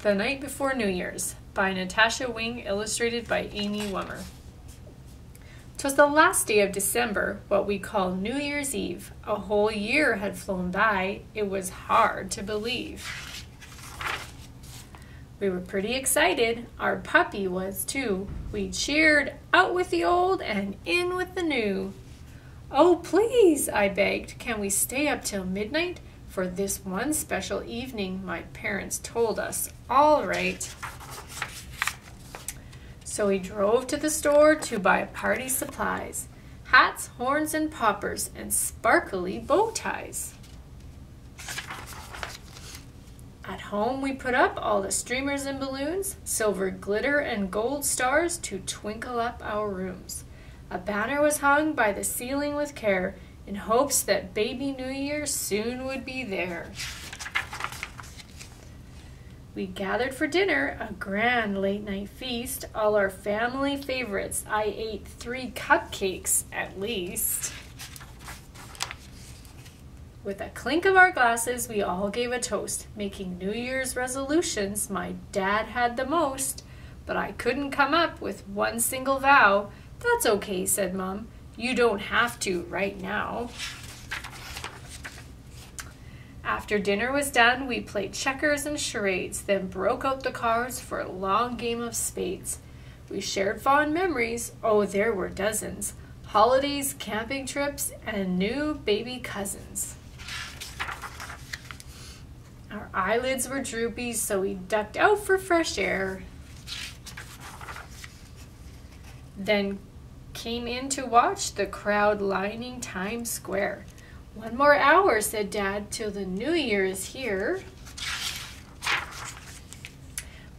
The Night Before New Year's by Natasha Wing, illustrated by Amy Wummer. 'Twas the last day of December, what we call New Year's Eve. A whole year had flown by. It was hard to believe. We were pretty excited. Our puppy was too. We cheered, out with the old and in with the new. "Oh, please," I begged, "can we stay up till midnight? For this one special evening," my parents told us. All right. So we drove to the store to buy party supplies, hats, horns, and poppers, and sparkly bow ties. At home we put up all the streamers and balloons, silver glitter and gold stars to twinkle up our rooms. A banner was hung by the ceiling with care, in hopes that baby New Year soon would be there. We gathered for dinner, a grand late-night feast, all our family favorites. I ate 3 cupcakes at least. With a clink of our glasses, we all gave a toast, making New Year's resolutions. My dad had the most, but I couldn't come up with one single vow. "That's okay," said Mom. "You don't have to right now." After dinner was done, we played checkers and charades, then broke out the cards for a long game of spades. We shared fond memories. Oh, there were dozens. Holidays, camping trips, and new baby cousins. Our eyelids were droopy, so we ducked out for fresh air. Then came in to watch the crowd lining Times Square. "One more hour," said Dad, "till the New Year is here."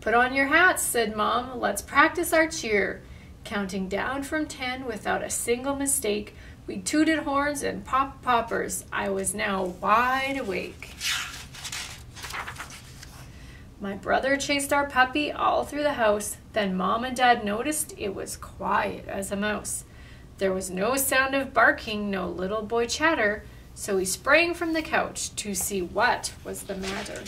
"Put on your hats," said Mom. "Let's practice our cheer." Counting down from 10 without a single mistake, we tooted horns and popped poppers. I was now wide awake. My brother chased our puppy all through the house. Then Mom and Dad noticed it was quiet as a mouse. There was no sound of barking, no little boy chatter, so we sprang from the couch to see what was the matter.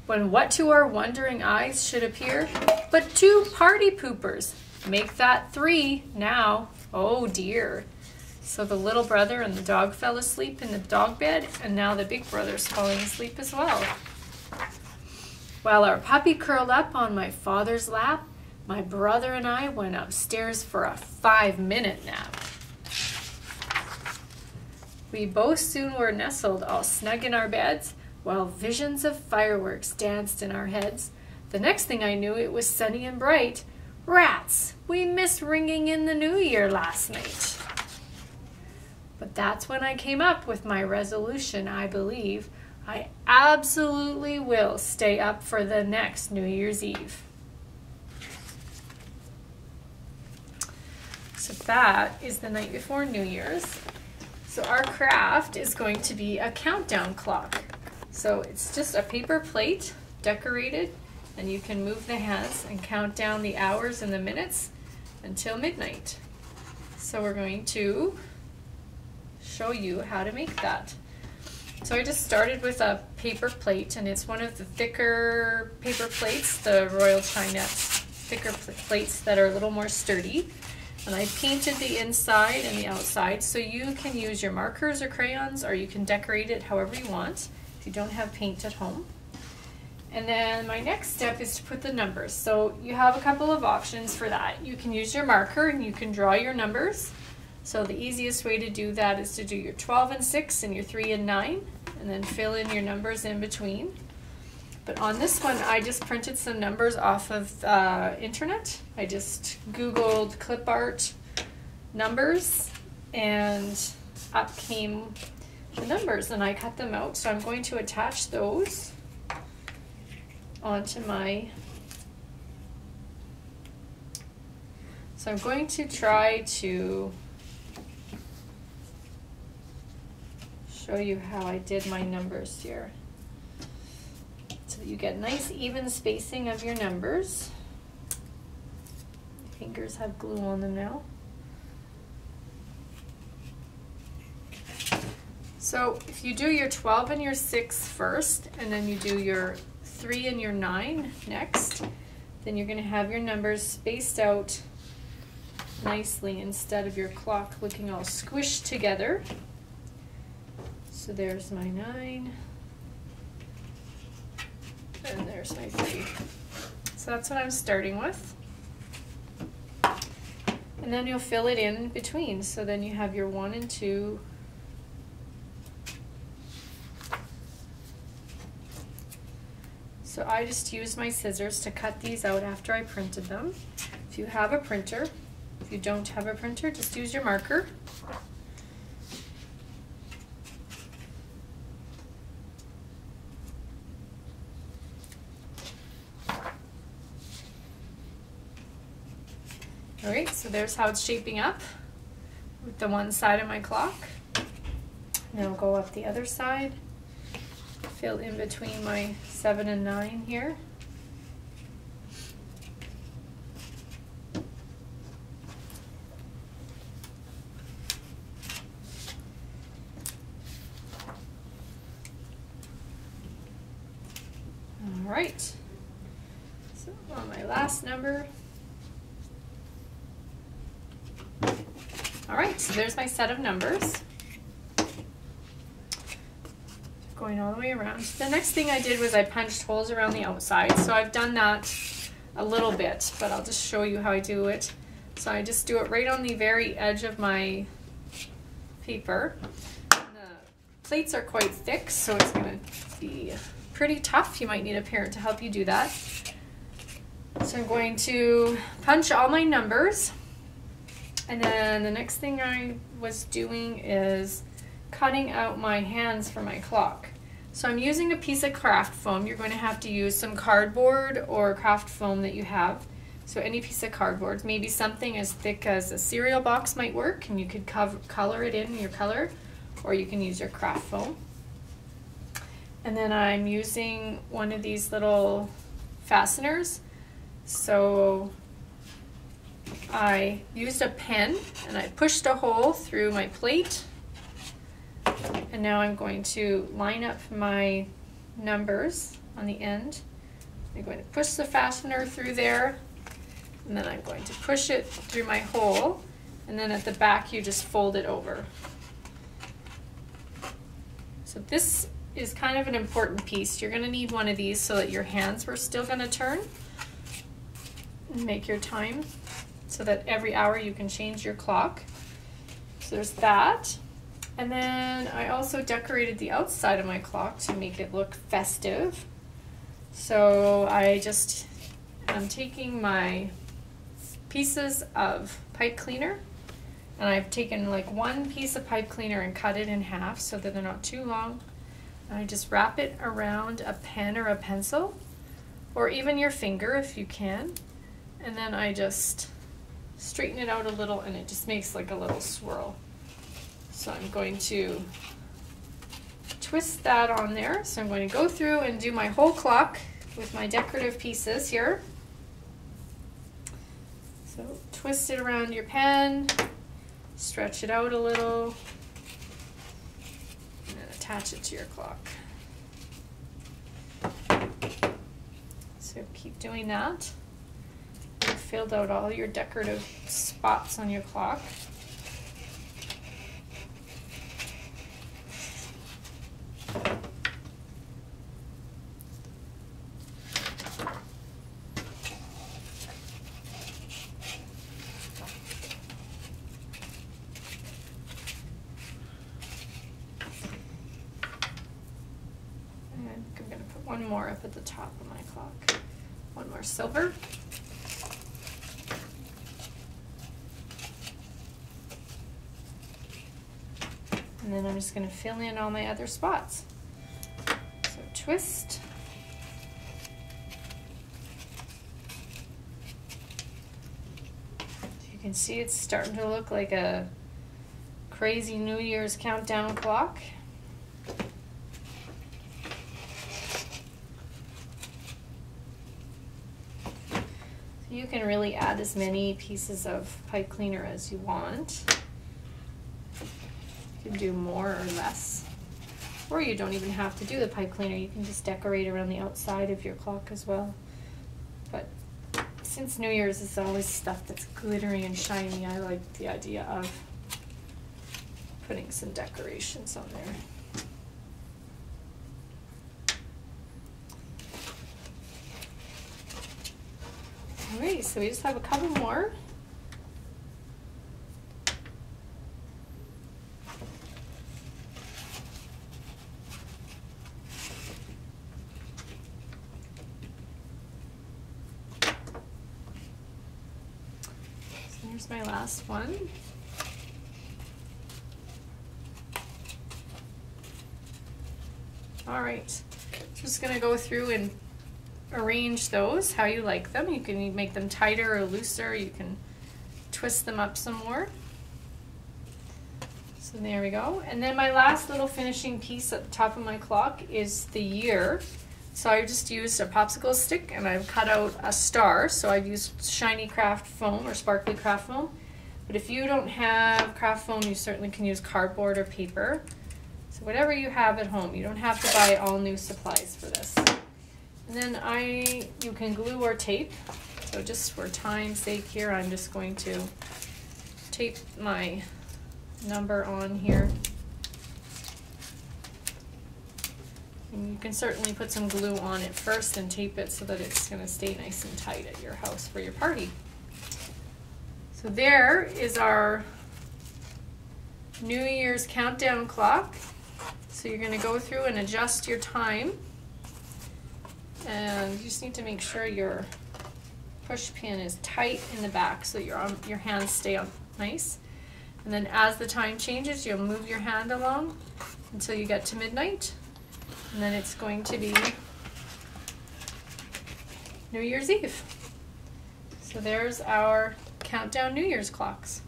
When what to our wondering eyes should appear but 2 party poopers. Make that 3 now. Oh dear. So the little brother and the dog fell asleep in the dog bed, and now the big brother's falling asleep as well. While our puppy curled up on my father's lap, my brother and I went upstairs for a 5-minute nap. We both soon were nestled all snug in our beds, while visions of fireworks danced in our heads. The next thing I knew, it was sunny and bright. Rats! We missed ringing in the New Year last night. But that's when I came up with my resolution, I believe. I absolutely will stay up for the next New Year's Eve. So that is the night before New Year's. So our craft is going to be a countdown clock. So it's just a paper plate decorated, and you can move the hands and count down the hours and the minutes until midnight. So we're going to show you how to make that. So I just started with a paper plate, and it's one of the thicker paper plates, the Royal Chinette thicker plates that are a little more sturdy. And I painted the inside and the outside, so you can use your markers or crayons, or you can decorate it however you want if you don't have paint at home. And then my next step is to put the numbers. So you have a couple of options for that. You can use your marker and you can draw your numbers. So the easiest way to do that is to do your 12 and 6 and your 3 and 9, and then fill in your numbers in between. But on this one, I just printed some numbers off of internet. I just Googled clip art numbers, and up came the numbers, and I cut them out. So I'm going to attach those onto my... So I'm going to try to show you how I did my numbers here. So that you get nice even spacing of your numbers. My fingers have glue on them now. So if you do your 12 and your 6 first, and then you do your 3 and your 9 next. Then you're going to have your numbers spaced out nicely instead of your clock looking all squished together. So there's my 9, and there's my 3. So that's what I'm starting with. And then you'll fill it in between. So then you have your 1 and 2. So I just used my scissors to cut these out after I printed them. If you have a printer, if you don't have a printer, just use your marker. All right, so there's how it's shaping up with the one side of my clock. Now I'll go up the other side, fill in between my 7 and 9 here. All right, so on my last number. All right, so there's my set of numbers. Going all the way around. The next thing I did was I punched holes around the outside. So I've done that a little bit, but I'll just show you how I do it. So I just do it right on the very edge of my paper. The plates are quite thick, so it's going to be pretty tough. You might need a parent to help you do that. So I'm going to punch all my numbers. And then the next thing I was doing is cutting out my hands for my clock. So I'm using a piece of craft foam. You're going to have to use some cardboard or craft foam that you have. So any piece of cardboard, maybe something as thick as a cereal box might work, and you could color it in your color, or you can use your craft foam. And then I'm using one of these little fasteners. So I used a pen and I pushed a hole through my plate, and now I'm going to line up my numbers on the end. I'm going to push the fastener through there, and then I'm going to push it through my hole, and then at the back you just fold it over. So this is kind of an important piece. You're going to need one of these so that your hands were still going to turn and make your time, so that every hour you can change your clock. So there's that. And then I also decorated the outside of my clock to make it look festive. So I'm taking my pieces of pipe cleaner, and I've taken like one piece of pipe cleaner and cut it in half so that they're not too long. And I just wrap it around a pen or a pencil, or even your finger if you can. And then I just straighten it out a little, and it just makes like a little swirl. So I'm going to twist that on there. So I'm going to go through and do my whole clock with my decorative pieces here. So twist it around your pen, stretch it out a little, and then attach it to your clock. So keep doing that. You've filled out all your decorative spots on your clock. And I'm going to put one more up at the top of my clock. One more silver. And then I'm just going to fill in all my other spots. So twist. You can see it's starting to look like a crazy New Year's countdown clock. You can really add as many pieces of pipe cleaner as you want. You can do more or less. Or you don't even have to do the pipe cleaner. You can just decorate around the outside of your clock as well. But since New Year's is always stuff that's glittery and shiny, I like the idea of putting some decorations on there. Alright, so we just have a couple more. So here's my last one. Alright, just going to go through and arrange those how you like them. You can make them tighter or looser. You can twist them up some more. So there we go. And then my last little finishing piece at the top of my clock is the year. So I just used a popsicle stick and I've cut out a star. So I've used shiny craft foam or sparkly craft foam. But if you don't have craft foam, you certainly can use cardboard or paper. So whatever you have at home, you don't have to buy all new supplies for this. And then you can glue or tape. So just for time's sake here, I'm just going to tape my number on here. And you can certainly put some glue on it first and tape it so that it's going to stay nice and tight at your house for your party. So there is our New Year's countdown clock. So you're going to go through and adjust your time. And you just need to make sure your push pin is tight in the back so your hands stay up nice. And then as the time changes, you'll move your hand along until you get to midnight. And then it's going to be New Year's Eve. So there's our countdown New Year's clocks.